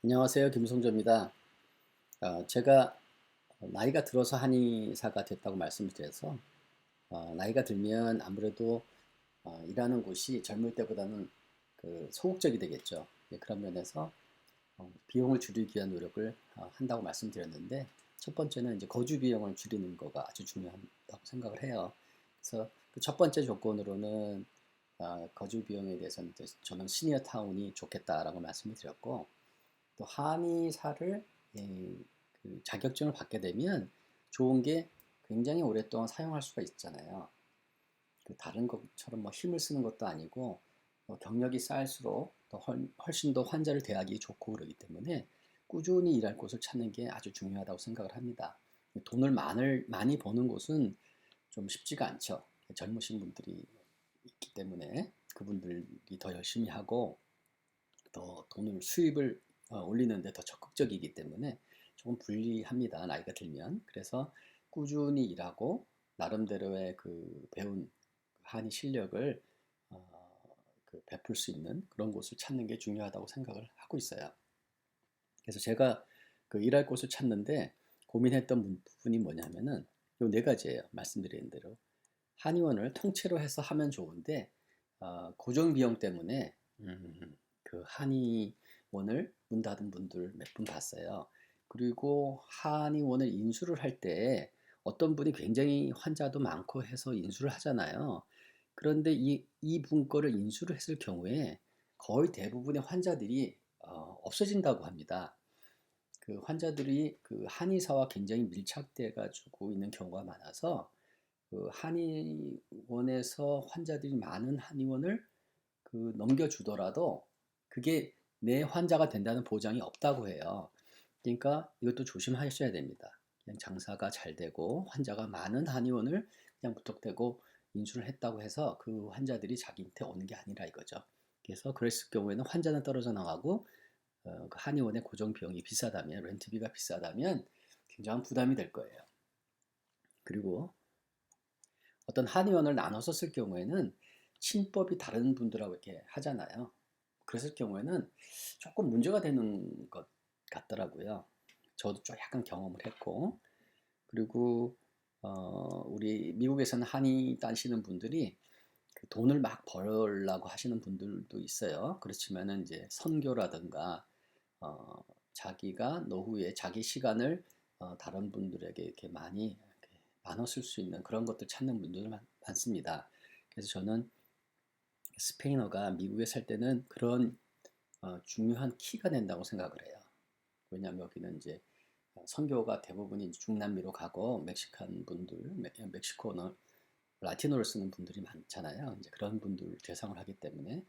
안녕하세요. 김성조입니다. 제가 나이가 들어서 한의사가 됐다고 말씀을 드려서 나이가 들면 아무래도 일하는 곳이 젊을 때보다는 소극적이 되겠죠. 예, 그런 면에서 비용을 줄이기 위한 노력을 한다고 말씀드렸는데, 첫 번째는 이제 거주 비용을 줄이는 거가 아주 중요하다고 생각을 해요. 그래서 그 첫 번째 조건으로는 거주 비용에 대해서는 이제 저는 시니어 타운이 좋겠다라고 말씀을 드렸고, 또 한의사를 그 자격증을 받게 되면 좋은 게 굉장히 오랫동안 사용할 수가 있잖아요. 그 다른 것처럼 뭐 힘을 쓰는 것도 아니고 경력이 쌓일수록 더 훨씬 더 환자를 대하기 좋고 그러기 때문에 꾸준히 일할 곳을 찾는 게 아주 중요하다고 생각을 합니다. 돈을 많이 버는 곳은 좀 쉽지가 않죠. 젊으신 분들이 있기 때문에 그분들이 더 열심히 하고 더 돈을 수입을 올리는데 더 적극적이기 때문에 조금 불리합니다. 나이가 들면. 그래서 꾸준히 일하고 나름대로의 그 배운 한의 실력을 베풀 수 있는 그런 곳을 찾는 게 중요하다고 생각을 하고 있어요. 그래서 제가 그 일할 곳을 찾는데 고민했던 부분이 뭐냐면은 요 네 가지예요. 말씀드린 대로 한의원을 통째로 해서 하면 좋은데 고정 비용 때문에 그 한의원을 문 닫은 분들 몇 분 봤어요. 그리고 한의원을 인수를 할 때 어떤 분이 굉장히 환자도 많고 해서 인수를 하잖아요. 그런데 이 분 거를 인수를 했을 경우에 거의 대부분의 환자들이 없어진다고 합니다. 그 환자들이 그 한의사와 굉장히 밀착돼 가지고 있는 경우가 많아서 그 한의원에서 환자들이 많은 한의원을 넘겨주더라도 그게 내 환자가 된다는 보장이 없다고 해요. 그러니까 이것도 조심하셔야 됩니다. 그냥 장사가 잘 되고 환자가 많은 한의원을 그냥 무턱대고 인수를 했다고 해서 그 환자들이 자기한테 오는 게 아니라 이거죠. 그래서 그랬을 경우에는 환자는 떨어져 나가고 그 한의원의 고정 비용이 비싸다면 렌트비가 비싸다면 굉장한 부담이 될 거예요. 그리고 어떤 한의원을 나눠서 쓸 경우에는 친법이 다른 분들하고 이렇게 하잖아요. 그랬을 경우에는 조금 문제가 되는 것 같더라고요. 저도 좀 약간 경험을 했고, 그리고 우리 미국에서는 한의 따시는 분들이 그 돈을 막 벌려고 하시는 분들도 있어요. 그렇지만은 이제 선교라든가 어, 자기가 노후에 자기 시간을 다른 분들에게 이렇게 많이 이렇게 나눠 쓸 수 있는 그런 것들 찾는 분들 많습니다. 그래서 저는 스페인어가 미국에 살 때는 그런 중요한 키가 된다고 생각을 해요. 왜냐하면 여기는 이제 선교가 대부분이 중남미로 가고 멕시칸 분들, 멕시코는 라틴어를 쓰는 분들이 많잖아요. 이제 그런 분들 대상을 하기 때문에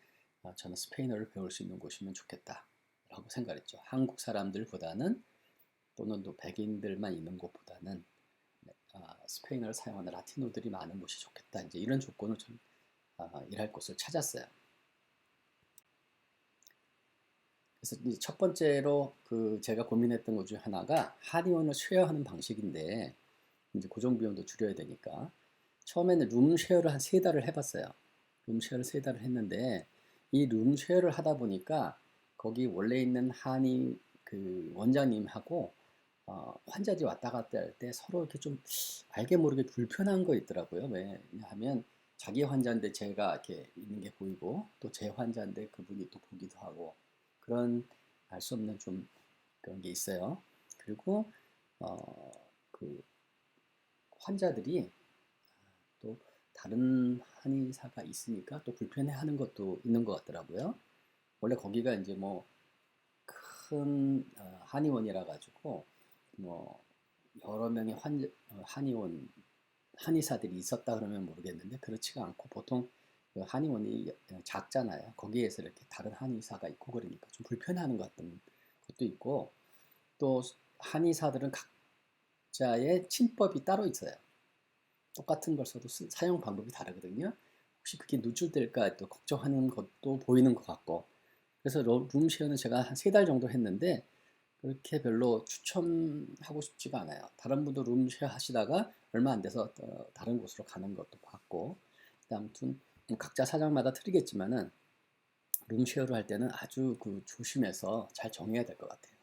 저는 스페인어를 배울 수 있는 곳이면 좋겠다라고 생각했죠. 한국 사람들보다는 또는 또 백인들만 있는 곳보다는 스페인어를 사용하는 라틴어들이 많은 곳이 좋겠다. 이제 이런 조건을 좀 일할 곳을 찾았어요. 그래서 이제 첫 번째로 그 제가 고민했던 것 중에 하나가 한의원을 쉐어하는 방식인데 이제 고정 비용도 줄여야 되니까 처음에는 룸 쉐어를 한 세 달을 해봤어요. 룸 쉐어를 세 달을 했는데 이 룸 쉐어를 하다 보니까 거기 원래 있는 한의 그 원장님하고 환자들이 왔다 갔다 할 때 서로 이렇게 좀 알게 모르게 불편한 거 있더라고요. 왜냐하면 자기 환자인데 제가 이렇게 있는 게 보이고 또 제 환자인데 그분이 또 보기도 하고 그런 알 수 없는 좀 그런 게 있어요. 그리고 그 환자들이 또 다른 한의사가 있으니까 또 불편해하는 것도 있는 것 같더라고요. 원래 거기가 이제 뭐 큰 한의원이라 가지고 뭐 여러 명의 한의원 한의사들이 있었다 그러면 모르겠는데 그렇지가 않고 보통 그 한의원이 작잖아요. 거기에서 이렇게 다른 한의사가 있고 그러니까 좀 불편해하는 것 같은 것도 있고 또 한의사들은 각자의 침법이 따로 있어요. 똑같은 걸 써도 사용 방법이 다르거든요. 혹시 그게 누출될까 또 걱정하는 것도 보이는 것 같고 그래서 룸쉐어는 제가 한 세 달 정도 했는데 그렇게 별로 추천하고 싶지가 않아요. 다른 분도 룸쉐어 하시다가 얼마 안 돼서 다른 곳으로 가는 것도 봤고 아무튼 각자 사정마다 틀리겠지만은 룸쉐어를 할 때는 아주 그 조심해서 잘 정해야 될 것 같아요.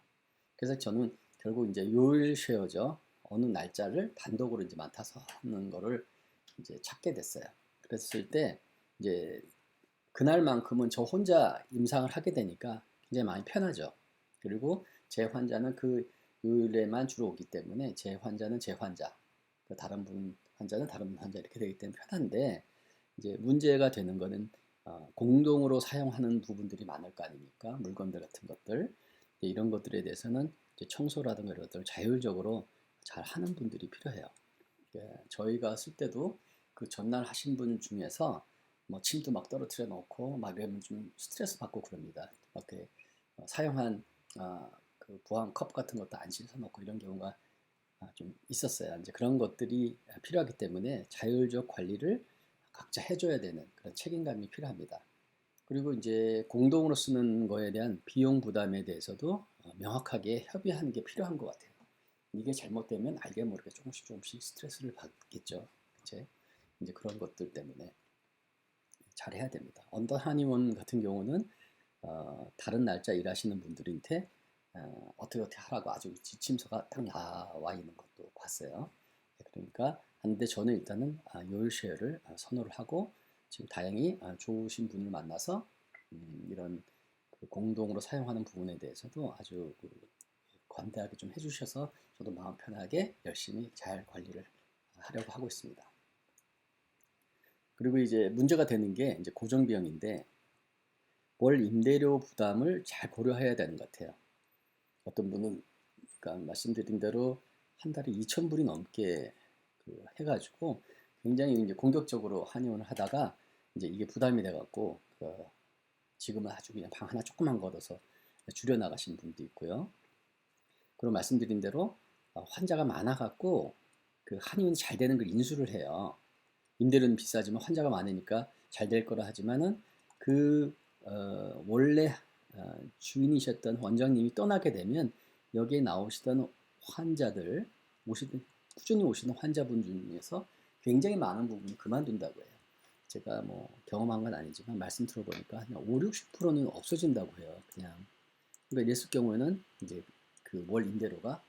그래서 저는 결국 이제 요일 쉐어죠. 어느 날짜를 단독으로 이제 맡아서 하는 거를 이제 찾게 됐어요. 그랬을 때 이제 그날만큼은 저 혼자 임상을 하게 되니까 굉장히 많이 편하죠. 그리고 제 환자는 그 요일에만 주로 오기 때문에 제 환자는 제 환자, 그 다른 분 환자는 다른 분 환자 이렇게 되기 때문에 편한데 이제 문제가 되는 거는 공동으로 사용하는 부분들이 많을 거 아닙니까? 물건들 같은 것들 이런 것들에 대해서는 이제 청소라든가 이런 것들을 자율적으로 잘 하는 분들이 필요해요. 저희가 쓸 때도 그 전날 하신 분 중에서 뭐 침도 막 떨어뜨려 놓고 막 이러면 좀 스트레스 받고 그럽니다. 이렇게 사용한 그 부항 컵 같은 것도 안 씻어 놓고 이런 경우가 좀 있었어요. 이제 그런 것들이 필요하기 때문에 자율적 관리를 각자 해줘야 되는 그런 책임감이 필요합니다. 그리고 이제 공동으로 쓰는 거에 대한 비용 부담에 대해서도 명확하게 협의하는 게 필요한 것 같아요. 이게 잘못되면 알게 모르게 조금씩 스트레스를 받겠죠. 그치? 이제 그런 것들 때문에 잘 해야 됩니다. 언더 한의원 같은 경우는 다른 날짜 일하시는 분들한테 어떻게 하라고 아주 지침서가 딱 나와 있는 것도 봤어요. 그러니까 하는데 저는 일단은 요일 쉐어를 선호를 하고 지금 다행히 좋으신 분을 만나서 이런 그 공동으로 사용하는 부분에 대해서도 아주 그 관대하게 좀 해주셔서 저도 마음 편하게 열심히 잘 관리를 하려고 하고 있습니다. 그리고 이제 문제가 되는 게 이제 고정 비용인데 월 임대료 부담을 잘 고려해야 되는 것 같아요. 어떤 분은 그러니까 말씀드린 대로 한 달에 2,000불이 넘게 그 해가지고 굉장히 이제 공격적으로 한의원을 하다가 이제 이게 부담이 돼갖고 그 지금은 아주 그냥 방 하나 조그만 걸어서 줄여 나가신 분도 있고요. 그리고 말씀드린 대로 환자가 많아갖고 그 한의원이 잘 되는 걸 인수를 해요. 임대료는 비싸지만 환자가 많으니까 잘 될 거라 하지만은 그 원래 주인이셨던 원장님이 떠나게 되면 여기에 나오시던 환자들 오시던 꾸준히 오시는 환자분 중에서 굉장히 많은 부분이 그만둔다고 해요. 제가 뭐 경험한 건 아니지만 말씀 들어보니까 한 5, 60%는 없어진다고 해요. 그냥 그러니까 이랬을 경우에는 이제 그 월 임대료가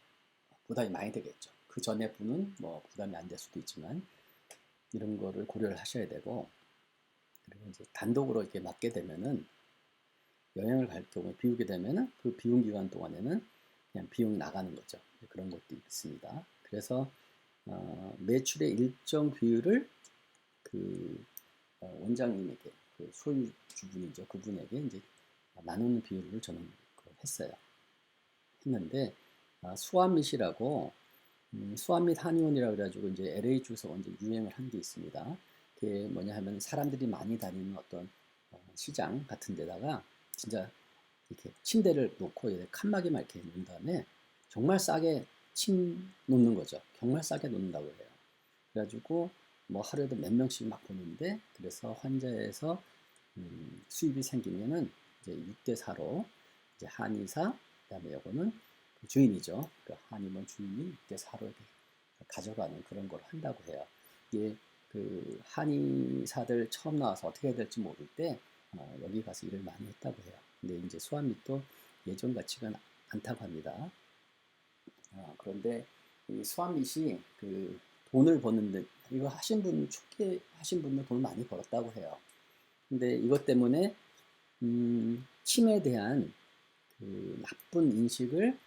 부담이 많이 되겠죠. 그 전에 분은 뭐 부담이 안 될 수도 있지만 이런 거를 고려를 하셔야 되고 그리고 이제 단독으로 이렇게 맡게 되면은 여행을 갈 경우에 비우게 되면은 그 비용 기간 동안에는 그냥 비용이 나가는 거죠. 그런 것도 있습니다. 그래서 매출의 일정 비율을 그 원장님에게 그 소유주분이죠. 그분에게 이제 나누는 비율을 저는 했어요. 했는데 수완밋이라고 수완밋 한의원이라고 그래가지고 이제 LA 쪽에서 먼저 유행을 한 게 있습니다. 그게 뭐냐 하면 사람들이 많이 다니는 어떤 시장 같은 데다가 진짜 이렇게 침대를 놓고 칸막이만 이렇게 놓은 다음에 정말 싸게 침 놓는 거죠. 정말 싸게 놓는다고 해요. 그래가지고 뭐 하루에도 몇 명씩 막 보는데 그래서 환자에서 수입이 생기면은 이제 6대 4로 이제 한의사 그다음에 요거는 그 주인이죠. 그 한의원 주인이 6대 4로 이렇게 가져가는 그런 걸 한다고 해요. 이게 그 한의사들 처음 나와서 어떻게 해야 될지 모를 때 여기 가서 일을 많이 했다고 해요. 근데 이제 수완밑도 예전 같지가 않다고 합니다. 그런데 이 수완밑이 그 돈을 버는데 이거 하신 분 초기 하신 분들 돈을 많이 벌었다고 해요. 근데 이것 때문에 침에 대한 그 나쁜 인식을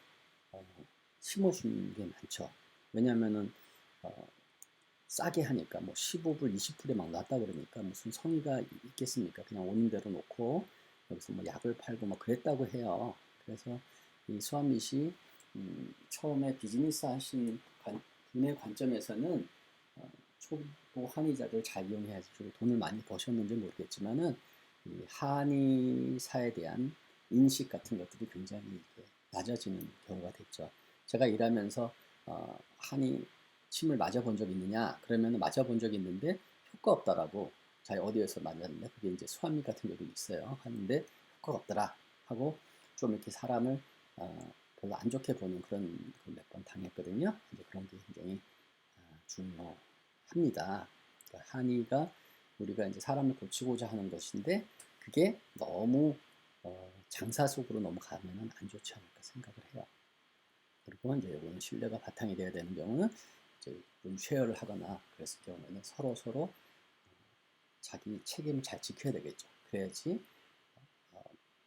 심어주는 게 많죠. 왜냐하면은 싸게 하니까 뭐 15불, 20불에 막 놨다 그러니까 무슨 성의가 있겠습니까? 그냥 오는 대로 놓고 여기서 뭐 약을 팔고 뭐 그랬다고 해요. 그래서 이 수완밋이 처음에 비즈니스 하신 분의 관점에서는 초보 한의자들 잘 이용해야지 돈을 많이 버셨는지 모르겠지만은 이 한의사에 대한 인식 같은 것들이 굉장히 낮아지는 경우가 됐죠. 제가 일하면서 한의 침을 맞아본 적 있느냐? 그러면 맞아본 적이 있는데 효과 없다라고 자기 어디에서 맞았는데 그게 이제 수환미 같은 경우도 있어요. 하는데 효과가 없더라 하고 좀 이렇게 사람을 별로 안 좋게 보는 그런 몇 번 당했거든요. 이제 그런 게 굉장히 중요합니다. 그러니까 한의가 우리가 이제 사람을 고치고자 하는 것인데 그게 너무 장사 속으로 넘어가면은 안 좋지 않을까 생각을 해요. 그리고 이제 이거는 신뢰가 바탕이 돼야 되는 경우는 이제 룸 쉐어를 하거나 그랬을 경우에는 서로 자기 책임을 잘 지켜야 되겠죠. 그래야지 어,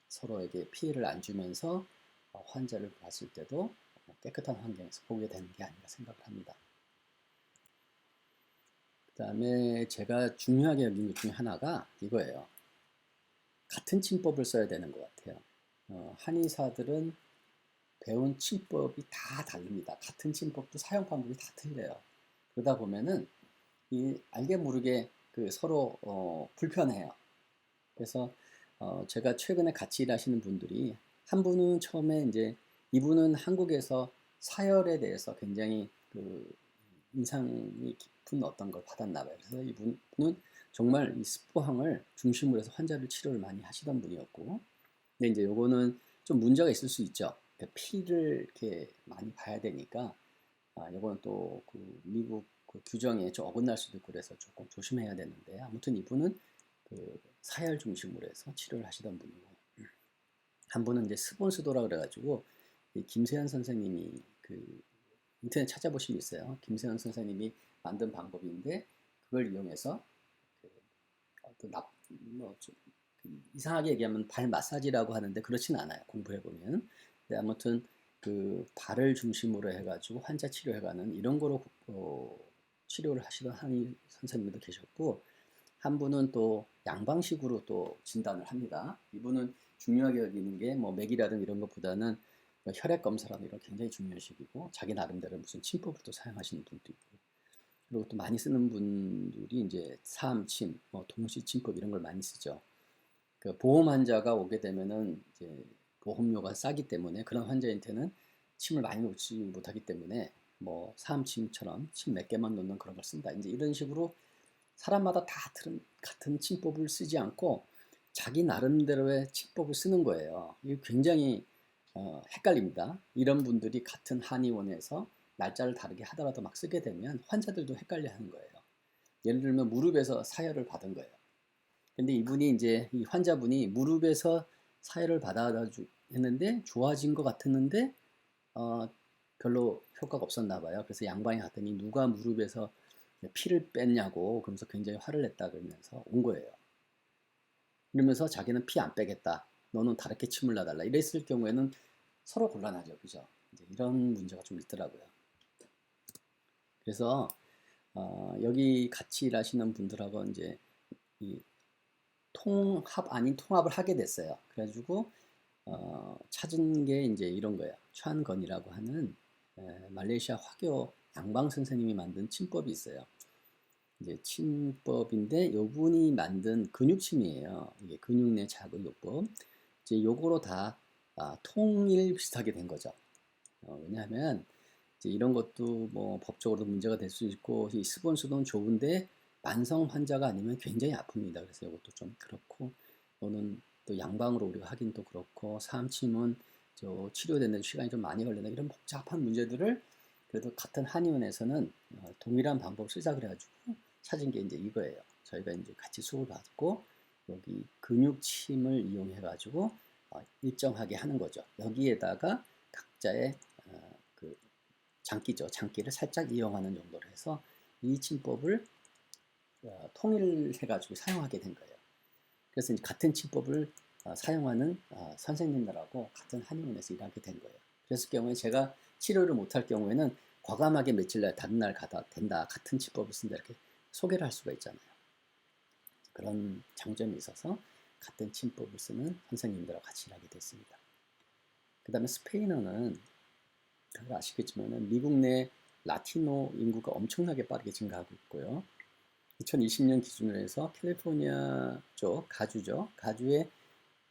서로에게 피해를 안 주면서 환자를 봤을 때도 깨끗한 환경에서 보게 되는 게 아닌가 생각을 합니다. 그 다음에 제가 중요하게 여긴 것 중에 하나가 이거예요. 같은 침법을 써야 되는 것 같아요. 한의사들은 배운 침법이 다 다릅니다. 같은 침법도 사용 방법이 다 틀려요. 그러다 보면은 이 알게 모르게 그 서로 불편해요. 그래서 제가 최근에 같이 일하시는 분들이 한 분은 처음에 이제 이분은 한국에서 사열에 대해서 굉장히 그 인상이 깊은 어떤 걸 받았나 봐요. 그래서 이분은 정말 이 습부항을 중심으로 해서 환자를 치료를 많이 하시던 분이었고, 근데 이제 요거는 좀 문제가 있을 수 있죠. 그러니까 피를 이렇게 많이 봐야 되니까, 요거는 또 그 미국 그 규정에 좀 어긋날 수도 있고 그래서 조금 조심해야 되는데, 아무튼 이분은 그 사열 중심으로 해서 치료를 하시던 분이고, 한 분은 이제 스폰스도라 그래가지고, 이 김세현 선생님이 그 인터넷 찾아보시면 있어요. 김세현 선생님이 만든 방법인데, 그걸 이용해서 그 어떤 뭐좀 이상하게 얘기하면 발 마사지라고 하는데 그렇진 않아요. 공부해 보면. 근데 아무튼 그 발을 중심으로 해가지고 환자 치료해가는 이런 거로 치료를 하시던 한의 선생님도 계셨고, 한 분은 또 양방식으로 또 진단을 합니다. 이분은 중요하게 여기는 게 뭐 맥이라든 이런 것보다는 혈액 검사라는 이런 굉장히 중요시기고 자기 나름대로 무슨 침법을 또 사용하시는 분도 있고, 그리고 또 많이 쓰는 분들이 이제 사암침, 뭐 동시침법 이런 걸 많이 쓰죠. 그 보험 환자가 오게 되면은 이제 보험료가 싸기 때문에 그런 환자한테는 침을 많이 놓지 못하기 때문에 뭐 사암침처럼 침 몇 개만 놓는 그런 걸 쓴다. 이제 이런 식으로 사람마다 다 같은 침법을 쓰지 않고 자기 나름대로의 침법을 쓰는 거예요. 이게 굉장히 헷갈립니다. 이런 분들이 같은 한의원에서 날짜를 다르게 하더라도 막 쓰게 되면 환자들도 헷갈려 하는 거예요. 예를 들면 무릎에서 사혈을 받은 거예요. 근데 이분이 이제 이 환자분이 무릎에서 사혈을 했는데 좋아진 것 같았는데 어, 별로 효과가 없었나 봐요. 그래서 양반이 갔더니 누가 무릎에서 피를 뺐냐고 그러면서 굉장히 화를 냈다 그러면서 온 거예요. 이러면서 자기는 피 안 빼겠다. 너는 다르게 침을 놔달라. 이랬을 경우에는 서로 곤란하죠. 그죠? 이제 이런 문제가 좀 있더라고요. 그래서 여기 같이 일하시는 분들하고 이제 이 통합 아닌 통합을 하게 됐어요. 그래가지고 찾은 게 이제 이런 거예요. 추한건이라고 하는 말레이시아 화교 양방 선생님이 만든 침법이 있어요. 이제 침법인데 요분이 만든 근육침이에요. 이게 근육 내 자극 요법. 이제 요거로 다 통일 비슷하게 된 거죠. 왜냐하면 이제 이런 것도 뭐 법적으로도 문제가 될 수 있고 이 스폰서는 좋은데 만성 환자가 아니면 굉장히 아픕니다. 그래서 이것도 좀 그렇고 또는 또 양방으로 우리가 하긴 또 그렇고 사암침은 저 치료되는 시간이 좀 많이 걸리는 이런 복잡한 문제들을 그래도 같은 한의원에서는 동일한 방법을 쓰자 그래가지고 찾은 게 이제 이거예요. 저희가 이제 같이 수업을 받고 여기 근육침을 이용해 가지고 일정하게 하는 거죠. 여기에다가 각자의 그 장기죠. 장기를 살짝 이용하는 정도로 해서 이 침법을 통일해 가지고 사용하게 된 거예요. 그래서 이제 같은 침법을 사용하는 선생님들하고 같은 한의원에서 일하게 된 거예요. 그랬을 경우에 제가 치료를 못할 경우에는 과감하게 며칠 날 다른 날 가다 된다. 같은 치법을 쓴다. 이렇게 소개를 할 수가 있잖아요. 그런 장점이 있어서 같은 침법을 쓰는 선생님들하고 같이 일하게 됐습니다. 그 다음에 스페인어는 다들 아시겠지만 미국 내 라티노 인구가 엄청나게 빠르게 증가하고 있고요. 2020년 기준으로 해서 캘리포니아 쪽 가주죠. 가주의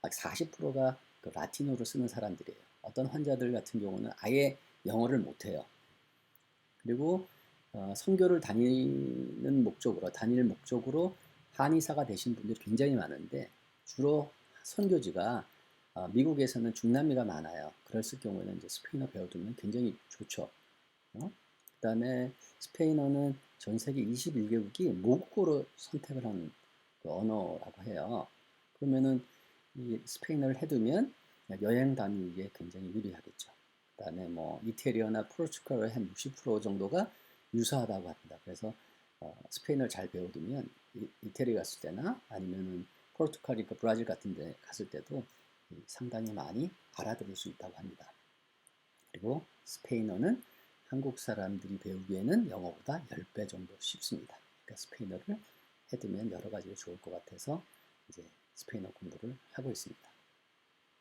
40%가 그 라티노를 쓰는 사람들이에요. 어떤 환자들 같은 경우는 아예 영어를 못해요. 그리고 선교를 다닐 목적으로 한의사가 되신 분들이 굉장히 많은데 주로 선교지가 미국에서는 중남미가 많아요. 그랬을 경우에는 이제 스페인어 배워두면 굉장히 좋죠. 그 다음에 스페인어는 전 세계 21개국이 모국어로 선택을 한 그 언어라고 해요. 그러면은 이 스페인어를 해두면 여행 다니기에 굉장히 유리하겠죠. 그다음에 뭐 이태리어나 포르투갈어의 한 60% 정도가 유사하다고 합니다. 그래서 스페인어를 잘 배워두면 이태리 갔을 때나 아니면은 포르투갈이니까 브라질 같은 데 갔을 때도 상당히 많이 알아들을 수 있다고 합니다. 그리고 스페인어는 한국 사람들이 배우기에는 영어보다 10배 정도 쉽습니다. 그러니까 스페인어를 해두면 여러 가지로 좋을 것 같아서 이제 스페인어 공부를 하고 있습니다.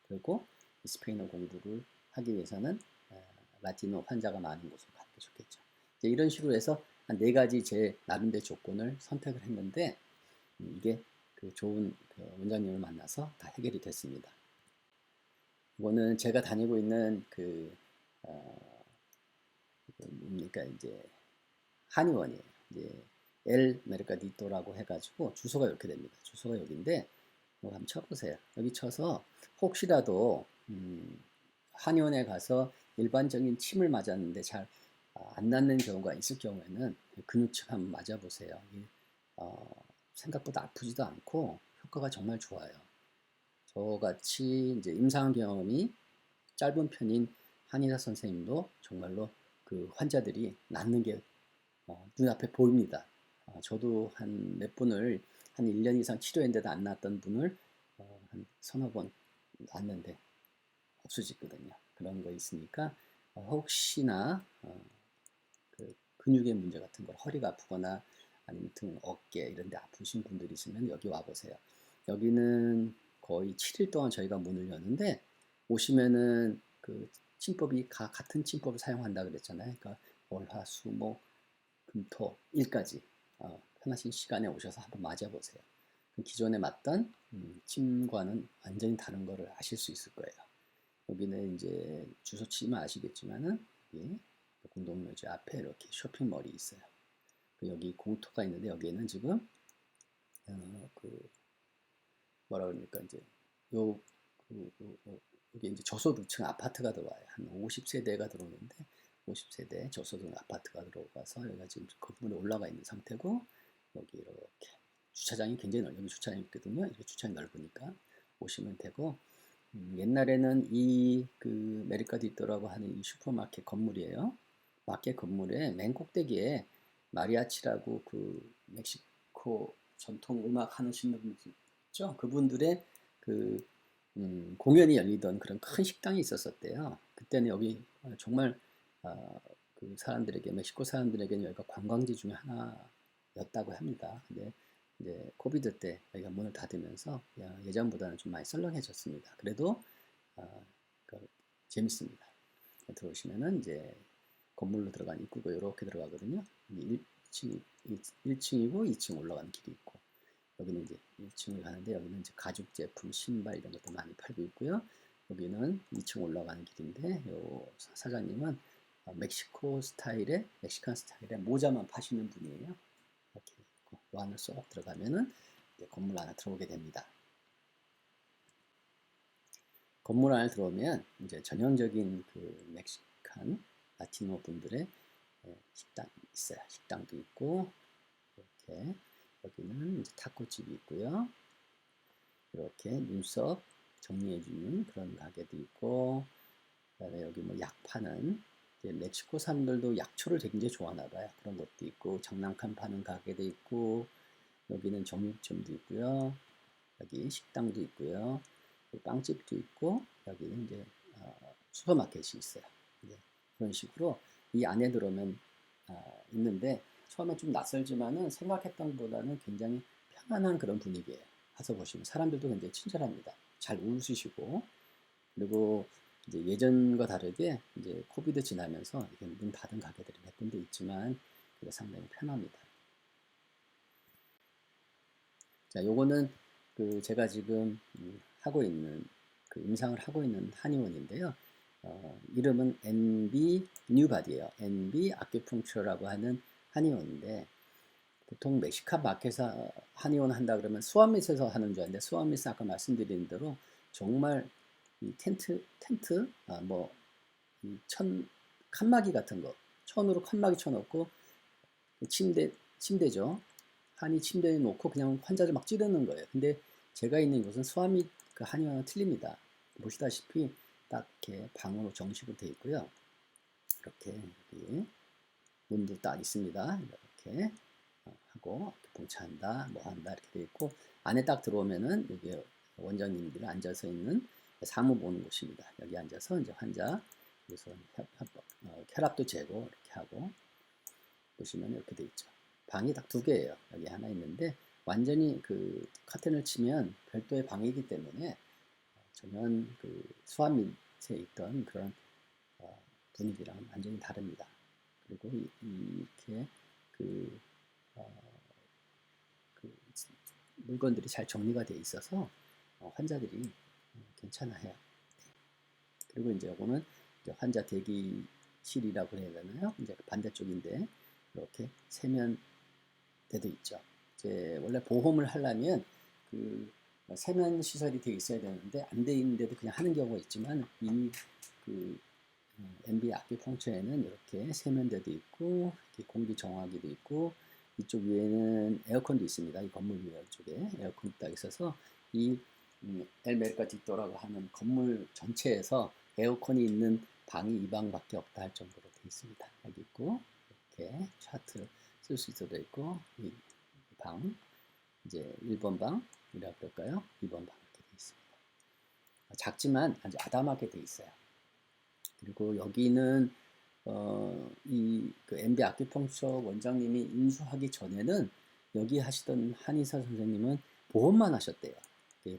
그리고 스페인어 공부를 하기 위해서는 라틴어 환자가 많은 곳으로 가는 게 좋겠죠. 이제 이런 식으로 해서 한 4가지 제 나름대로 조건을 선택을 했는데 이게 그 좋은 그 원장님을 만나서 다 해결이 됐습니다. 이거는 제가 다니고 있는 뭡니까 이제 한의원이에요. 이제 엘 메르카디토라고 해가지고 주소가 이렇게 됩니다. 주소가 여기인데 이거 한번 쳐보세요. 여기 쳐서 혹시라도 한의원에 가서 일반적인 침을 맞았는데 잘 안 낫는 경우가 있을 경우에는 근육침 한번 맞아보세요. 생각보다 아프지도 않고 효과가 정말 좋아요. 저같이 이제 임상 경험이 짧은 편인 한의사 선생님도 정말로 그 환자들이 낫는 게 눈앞에 보입니다. 저도 한 몇 분을 한 1년 이상 치료했는데도 안 낫던 분을 한 서너 번 낫는데 없어지거든요. 그런 거 있으니까 혹시나 그 근육의 문제 같은 걸 허리가 아프거나 아니면 등, 어깨 이런 데 아프신 분들이 있으면 여기 와보세요. 여기는 거의 7일 동안 저희가 문을 여는데 오시면은 그 침법이 같은 침법을 사용한다 그랬잖아요. 그러니까 월, 화, 수, 목, 금, 토, 일까지 편하신 시간에 오셔서 한번 맞아보세요. 기존에 맞던 침과는 완전히 다른 거를 아실 수 있을 거예요. 여기는 이제 주소 치면 아시겠지만은 여기 공동묘지 앞에 이렇게 쇼핑몰이 있어요. 여기 공터가 있는데 여기에는 지금 그 뭐라 그럽니까 이제 요 여기 이제 저소득층 아파트가 들어와요. 한 50세대가 들어오는데 50세대 저소득 아파트가 들어가서 여기가 지금 건물에 올라가 있는 상태고 여기 이렇게 주차장이 굉장히 여기 주차장이 있거든요. 이렇게 주차장이 넓으니까 오시면 되고 옛날에는 이 그 메르카디토라고 하는 이 슈퍼마켓 건물이에요. 마켓 건물의 맨 꼭대기에 마리아치라고 그 멕시코 전통 음악 하시는 분들 있죠. 그분들의 그 공연이 열리던 그런 큰 식당이 있었었대요. 그때는 여기 정말 그 사람들에게 멕시코 사람들에게는 여기가 관광지 중에 하나였다고 합니다. 근데 이제 코비드 때 여기가 문을 닫으면서 예전보다는 좀 많이 썰렁해졌습니다. 그래도 그 재밌습니다. 들어오시면은 이제 건물로 들어간 입구가 이렇게 들어가거든요. 1층이고 2층 올라가는 길이 있고 여기는 이제 1층을 가는데 여기는 이제 가죽 제품, 신발 이런 것도 많이 팔고 있고요. 여기는 2층 올라가는 길인데 요 사장님은 멕시코 스타일의 멕시칸 스타일의 모자만 파시는 분이에요. 이렇게 그 안을 쏙 들어가면은 건물 안에 들어오게 됩니다. 건물 안에 들어오면 이제 전형적인 그 멕시칸 라티노 분들의 식당이 있어요. 식당도 있고 이렇게 여기는 이제 타코집이 있고요. 이렇게 눈썹 정리해주는 그런 가게도 있고 그다음에 여기 뭐 약 파는 멕시코 사람들도 약초를 굉장히 좋아하나 봐요. 그런 것도 있고 장난감 파는 가게도 있고 여기는 정육점도 있고요. 여기 식당도 있고요. 빵집도 있고 여기는 이제 슈퍼마켓이 있어요. 그런 식으로 이 안에 들어오면 있는데 처음에 좀 낯설지만은 생각했던 것보다는 굉장히 편안한 그런 분위기예요. 가서 보시면 사람들도 굉장히 친절합니다. 잘 웃으시고 그리고 이제 예전과 다르게 이제 코비드 지나면서 이게 문 닫은 가게들이 몇 군데 있지만 그게 상당히 편합니다. 자, 요거는 그 제가 지금 하고 있는 그 임상을 하고 있는 한의원인데요. 이름은 NB 뉴바디예요. NB 아큐펑처라고 하는 한의원인데 보통 멕시칸 마켓에서 한의원 한다 그러면 수아밋에서 하는 줄 알았는데 수아밋은 아까 말씀드린 대로 정말 이 텐트 칸막이 같은 거 천으로 칸막이 쳐놓고 침대죠. 한의 침대에 놓고 그냥 환자를 막 찌르는 거예요. 근데 제가 있는 곳은 수아미 그 한의원은 틀립니다. 보시다시피 딱 이렇게 방으로 정식으로 되어 있고요. 이렇게 여기 문도 딱 있습니다. 이렇게 하고 봉차한다, 뭐 한다 이렇게 되어 있고 안에 딱 들어오면은 여기 원장님들이 앉아서 있는 사무 보는 곳입니다. 여기 앉아서 이제 환자 여기서 혈압도 재고 이렇게 하고 보시면 이렇게 돼 있죠. 방이 딱 두 개예요. 여기 하나 있는데 완전히 그 커튼을 치면 별도의 방이기 때문에 전혀 그 수압 밑에 있던 그런 분위기랑 완전히 다릅니다. 그리고 이렇게 그, 어, 그 물건들이 잘 정리가 되어 있어서 환자들이 괜찮아해요. 그리고 이제 이거는 이제 환자 대기실이라고 해야 되나요? 이제 반대쪽인데 이렇게 세면대도 있죠. 이제 원래 보험을 하려면 그 세면 시설이 되어 있어야 되는데 안 돼 있는데도 그냥 하는 경우가 있지만 이그 MB 아큐펑처에는 이렇게 세면대도 있고 공기 정화기도 있고 이쪽 위에는 에어컨도 있습니다. 이 건물 위에 쪽에 에어컨이 딱 있어서 이 엘메리카 딕도라고 하는 건물 전체에서 에어컨이 있는 방이 이 방밖에 없다 할 정도로 되어 있습니다. 여기 있고 이렇게 차트 쓸 수 있어도 있고 이 방 이제 1번 방이라고 그럴까요? 2번 방 이렇게 되어 있습니다. 작지만 아주 아담하게 되어 있어요. 그리고 여기는 그 MB 아큐펑처 원장님이 인수하기 전에는 여기 하시던 한의사 선생님은 보험만 하셨대요.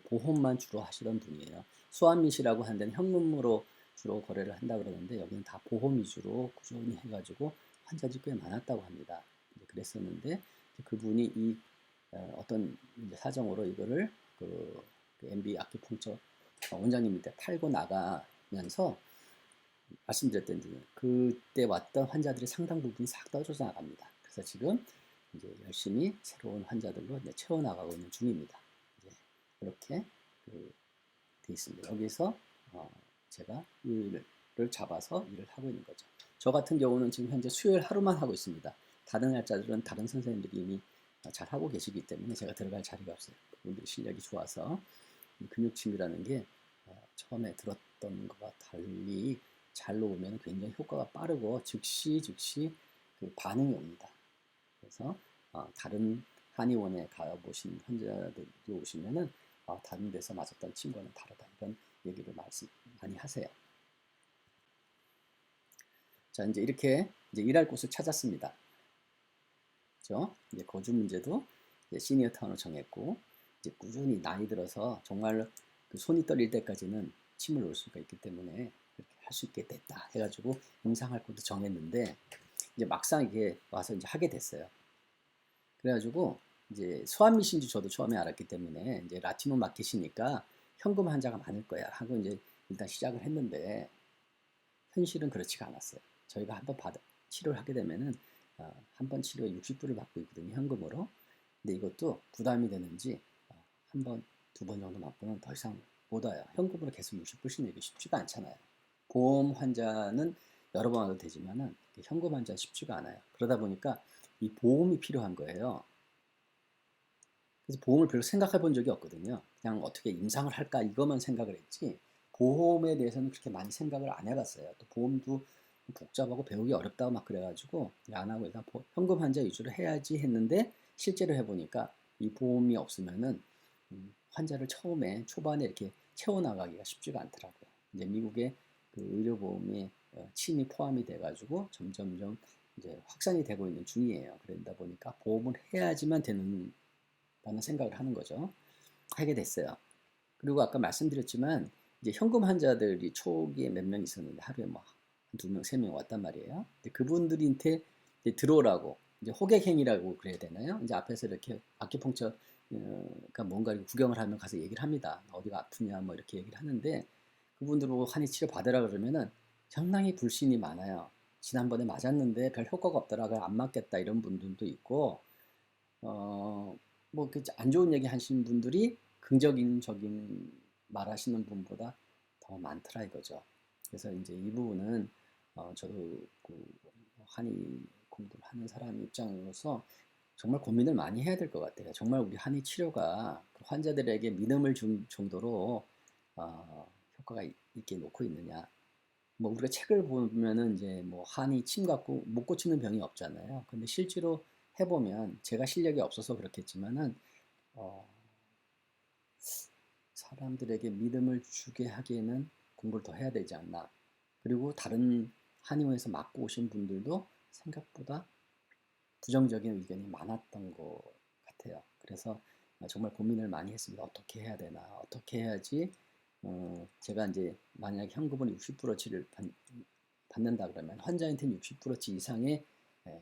보험만 주로 하시던 분이에요. 수암밋이라고 하는 데는 현금으로 주로 거래를 한다 그러는데 여기는 다 보험 위주로 꾸준히 해가지고 환자들이 꽤 많았다고 합니다. 그랬었는데 그분이 이 어떤 사정으로 이거를 그 MB 아큐펑처 원장님한테 팔고 나가면서 말씀드렸던 그때 왔던 환자들의 상당 부분이 싹 떨어져 나갑니다. 그래서 지금 이제 열심히 새로운 환자들로 이제 채워나가고 있는 중입니다. 이제 이렇게 돼 있습니다. 여기서 제가 일을 잡아서 일을 하고 있는 거죠. 저 같은 경우는 지금 현재 수요일 하루만 하고 있습니다. 다른 날짜들은 다른 선생님들이 이미 잘 하고 계시기 때문에 제가 들어갈 자리가 없어요. 그분들이 실력이 좋아서 근육침이라는 게 처음에 들었던 것과 달리 잘 놓으면 굉장히 효과가 빠르고 즉시 그 반응이 옵니다. 그래서 다른 한의원에 가보신 환자들이 오시면은 다른 데서 맞았던 침과는 다르다 이런 얘기를 많이 하세요. 자 이제 이렇게 이제 일할 곳을 찾았습니다. 그렇죠? 이제 거주 문제도 이제 시니어 타운을 정했고 이제 꾸준히 나이 들어서 정말 그 손이 떨릴 때까지는 침을 놓을 수가 있기 때문에 이렇게 할 수 있게 됐다 해가지고 임상할 곳도 정했는데 이제 막상 이게 와서 이제 하게 됐어요. 그래가지고 이제 소아밋인지 저도 처음에 알았기 때문에 이제 라티노 마켓이니까 현금 환자가 많을 거야 하고 이제 일단 시작을 했는데 현실은 그렇지가 않았어요. 저희가 한번 치료를 하게 되면은 한 번 치료에 60불을 받고 있거든요, 현금으로. 근데 이것도 부담이 되는지 한 번, 두 번 정도 맞고는 더 이상 못 와요. 현금으로 계속 60불씩 내기 쉽지가 않잖아요. 보험 환자는 여러 번 와도 되지만은 현금 환자 쉽지가 않아요. 그러다 보니까 이 보험이 필요한 거예요. 그래서 보험을 별로 생각해 본 적이 없거든요. 그냥 어떻게 임상을 할까 이것만 생각을 했지 보험에 대해서는 그렇게 많이 생각을 안 해봤어요. 또 보험도 복잡하고 배우기 어렵다고 막 그래가지고 안 하고 일단 현금 환자 위주로 해야지 했는데 실제로 해보니까 이 보험이 없으면은 환자를 처음에 초반에 이렇게 채워나가기가 쉽지가 않더라고요. 이제 미국의 그 의료보험이 침이 포함이 돼가지고 점점점 이제 확산이 되고 있는 중이에요. 그러다 보니까 보험을 해야지만 되는 라는 생각을 하는 거죠. 하게 됐어요. 그리고 아까 말씀드렸지만 이제 현금 환자들이 초기에 몇 명 있었는데 하루에 뭐 두 명, 세 명 왔단 말이에요. 근데 그분들한테 이제 들어오라고 이제 호객행위라고 그래야 되나요? 이제 앞에서 이렇게 아큐펑처 그러니까 뭔가 구경을 하면 가서 얘기를 합니다. 어디가 아프냐 뭐 이렇게 얘기를 하는데 그분들 보고 한의 치료 받으라 그러면은 상당히 불신이 많아요. 지난번에 맞았는데 별 효과가 없더라, 안 맞겠다 이런 분들도 있고 뭐 그 안 좋은 얘기 하시는 분들이 긍정적인 말 하시는 분보다 더 많더라 이거죠. 그래서 이제 이 부분은 저도 그 한의 공부를 하는 사람 입장으로서 정말 고민을 많이 해야 될 것 같아요. 정말 우리 한의 치료가 그 환자들에게 믿음을 준 정도로 효과가 있게 놓고 있느냐. 뭐 우리가 책을 보면은 이제 뭐 한의 침 갖고 못 고치는 병이 없잖아요. 근데 실제로 해보면 제가 실력이 없어서 그렇겠지만은 어, 사람들에게 믿음을 주게 하기에는 공부를 더 해야 되지 않나. 그리고 다른 한의원에서 맡고 오신 분들도 생각보다 부정적인 의견이 많았던 것 같아요. 그래서 정말 고민을 많이 했습니다. 어떻게 해야 되나, 어떻게 해야지 제가 이제 만약 현금을 60%치를 받는다 그러면 환자한테는 60%치 이상의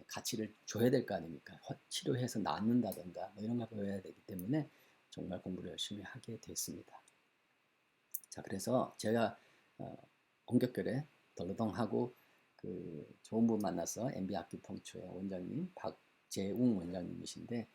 가치를 줘야 될 거 아닙니까? 치료해서 낫는다던가 뭐 이런 걸 보여야 되기 때문에 정말 공부를 열심히 하게 됐습니다. 자, 그래서 제가 원격결에 덜러덩하고 그 좋은 분 만나서 MB 아큐펑처의 원장님 박재웅 원장님이신데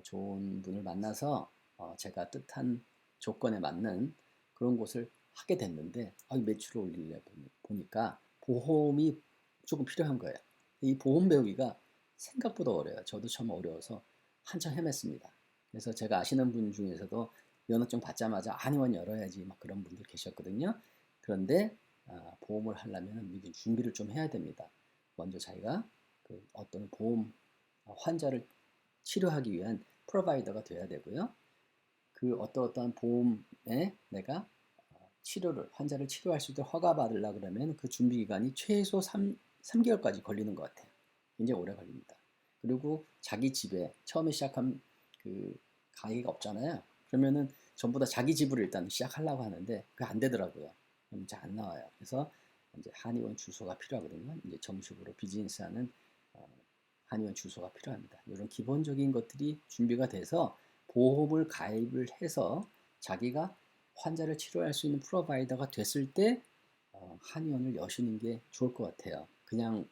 좋은 분을 만나서 제가 뜻한 조건에 맞는 그런 곳을 하게 됐는데 매출을 올리려 보니까 보험이 조금 필요한 거예요. 이 보험 배우기가 생각보다 어려워요. 저도 처음 어려워서 한참 헤맸습니다. 그래서 제가 아시는 분 중에서도 면허증 받자마자 한의원 열어야지 막 그런 분들 계셨거든요. 그런데 보험을 하려면 미리 준비를 좀 해야 됩니다. 먼저 자기가 그 어떤 보험 환자를 치료하기 위한 프로바이더가 돼야 되고요. 그 어떠한 보험에 내가 환자를 치료할 수 있도록 허가 받으려 그러면 그 준비 기간이 최소 3개월까지 걸리는 것 같아요. 굉장히 오래 걸립니다. 그리고 자기 집에 처음에 시작한 그 가게가 없잖아요. 그러면은 전부 다 자기 집으로 일단 시작하려고 하는데 그게 안 되더라고요. 그럼 잘 안 나와요. 그래서 이제 한의원 주소가 필요하거든요. 이제 정식으로 비즈니스하는 한의원 주소가 필요합니다. 이런 기본적인 것들이 준비가 돼서 보험을 가입을 해서 자기가 환자를 치료할 수 있는 프로바이더가 됐을 때 한의원을 여시는 게 좋을 것 같아요. 그냥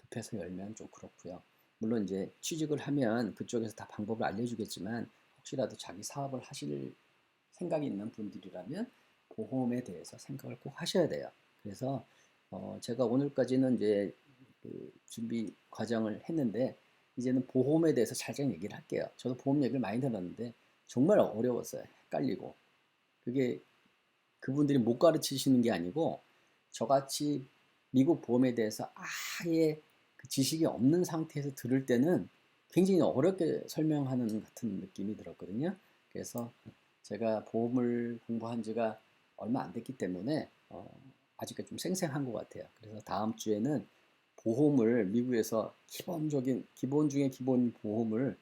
급해서 열면 좀 그렇고요. 물론 이제 취직을 하면 그쪽에서 다 방법을 알려주겠지만 혹시라도 자기 사업을 하실 생각이 있는 분들이라면 보험에 대해서 생각을 꼭 하셔야 돼요. 그래서 제가 오늘까지는 이제 그 준비 과정을 했는데 이제는 보험에 대해서 살짝 얘기를 할게요. 저도 보험 얘기를 많이 들었는데 정말 어려웠어요. 헷갈리고 그게 그분들이 못 가르치시는 게 아니고 저같이 미국 보험에 대해서 아예 그 지식이 없는 상태에서 들을 때는 굉장히 어렵게 설명하는 같은 느낌이 들었거든요. 그래서 제가 보험을 공부한 지가 얼마 안 됐기 때문에 아직까지 좀 생생한 것 같아요. 그래서 다음 주에는 보험을 미국에서 기본 중에 기본 보험을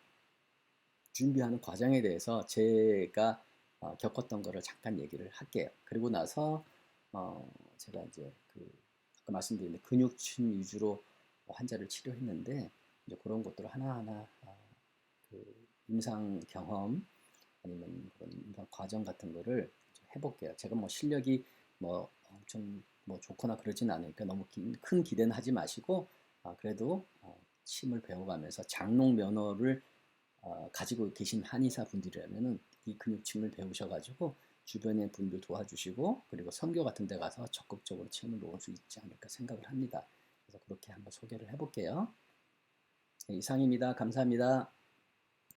준비하는 과정에 대해서 제가 겪었던 거를 잠깐 얘기를 할게요. 그리고 나서 제가 이제 그 아까 말씀드린 근육침 위주로 환자를 치료했는데 이제 그런 것들을 하나하나 그 임상 경험 아니면 그런 임상 과정 같은 거를 해볼게요. 제가 뭐 실력이 뭐 엄청 뭐 좋거나 그러진 않으니까 너무 큰 기대는 하지 마시고 그래도 침을 배워가면서 장롱 면허를 가지고 계신 한의사 분들이라면은 이 근육침을 배우셔가지고 주변의 분들 도와주시고 그리고 선교 같은 데 가서 적극적으로 체험을 놓을 수 있지 않을까 생각을 합니다. 그래서 그렇게 한번 소개를 해볼게요. 네, 이상입니다. 감사합니다.